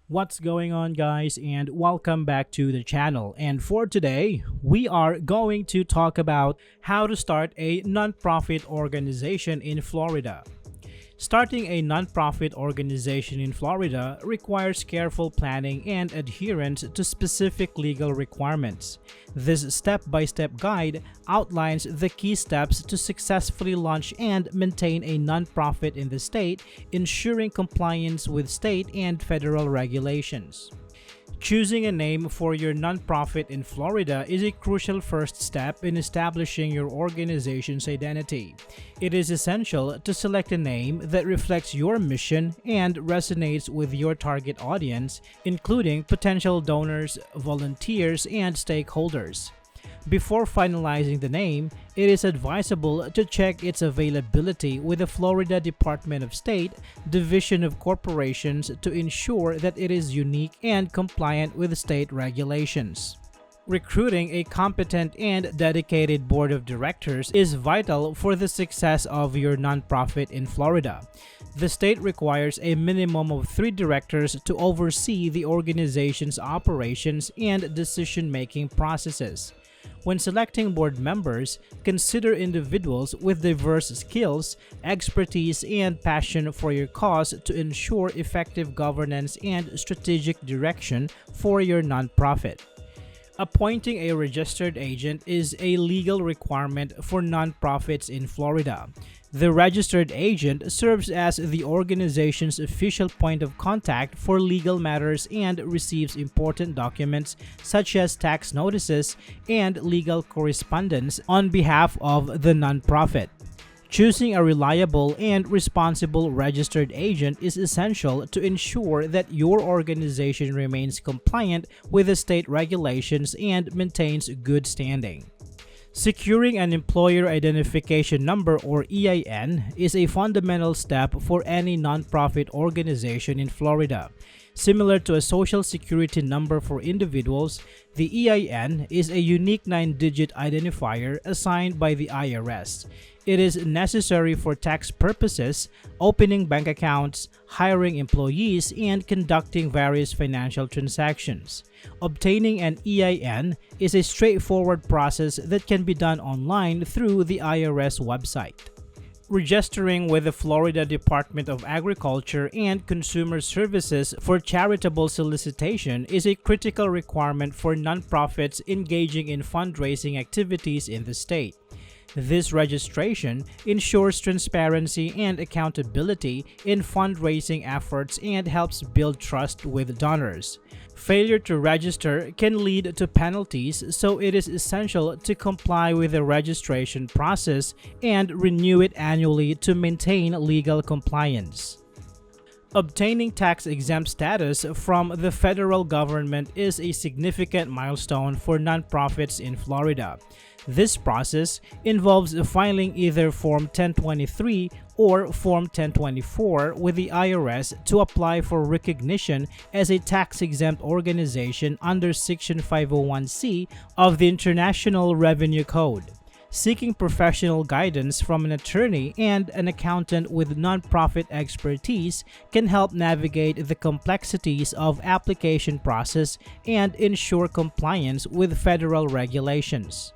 What's going on, guys, and welcome back to the channel. And for today, we are going to talk about how to start a nonprofit organization in Florida. Starting a nonprofit organization in Florida requires careful planning and adherence to specific legal requirements. This step-by-step guide outlines the key steps to successfully launch and maintain a nonprofit in the state, ensuring compliance with state and federal regulations. Choosing a name for your nonprofit in Florida is a crucial first step in establishing your organization's identity. It is essential to select a name that reflects your mission and resonates with your target audience, including potential donors, volunteers, and stakeholders. Before finalizing the name, it is advisable to check its availability with the Florida Department of State Division of Corporations to ensure that it is unique and compliant with state regulations. Recruiting a competent and dedicated board of directors is vital for the success of your nonprofit in Florida. The state requires a minimum of 3 directors to oversee the organization's operations and decision-making processes. When selecting board members, consider individuals with diverse skills, expertise, and passion for your cause to ensure effective governance and strategic direction for your nonprofit. Appointing a registered agent is a legal requirement for nonprofits in Florida. The registered agent serves as the organization's official point of contact for legal matters and receives important documents such as tax notices and legal correspondence on behalf of the nonprofit. Choosing a reliable and responsible registered agent is essential to ensure that your organization remains compliant with the state regulations and maintains good standing. Securing an employer identification number, or EIN, is a fundamental step for any nonprofit organization in Florida. Similar to a social security number for individuals, the EIN is a unique 9-digit identifier assigned by the IRS. It is necessary for tax purposes, opening bank accounts, hiring employees, and conducting various financial transactions. Obtaining an EIN is a straightforward process that can be done online through the IRS website. Registering with the Florida Department of Agriculture and Consumer Services for charitable solicitation is a critical requirement for nonprofits engaging in fundraising activities in the state. This registration ensures transparency and accountability in fundraising efforts and helps build trust with donors. Failure to register can lead to penalties, so it is essential to comply with the registration process and renew it annually to maintain legal compliance. Obtaining tax-exempt status from the federal government is a significant milestone for nonprofits in Florida. This process involves filing either Form 1023 or Form 1024 with the IRS to apply for recognition as a tax-exempt organization under Section 501(c) of the International Revenue Code. Seeking professional guidance from an attorney and an accountant with nonprofit expertise can help navigate the complexities of application process and ensure compliance with federal regulations.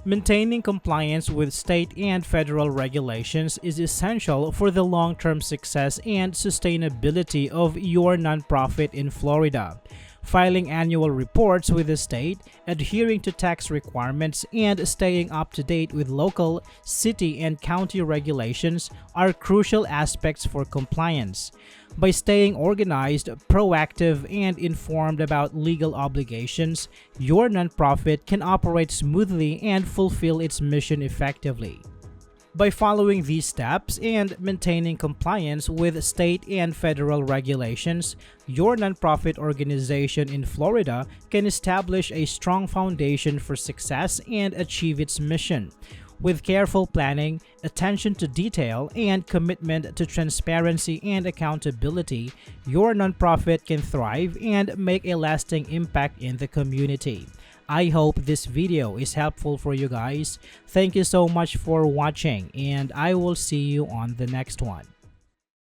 Maintaining compliance with state and federal regulations is essential for the long-term success and sustainability of your nonprofit in Florida. Filing annual reports with the state, adhering to tax requirements, and staying up to date with local, city, and county regulations are crucial aspects for compliance. By staying organized, proactive, and informed about legal obligations, your nonprofit can operate smoothly and fulfill its mission effectively. By following these steps and maintaining compliance with state and federal regulations, your nonprofit organization in Florida can establish a strong foundation for success and achieve its mission. With careful planning, attention to detail, and commitment to transparency and accountability, your nonprofit can thrive and make a lasting impact in the community. I hope this video is helpful for you guys. Thank you so much for watching, and I will see you on the next one.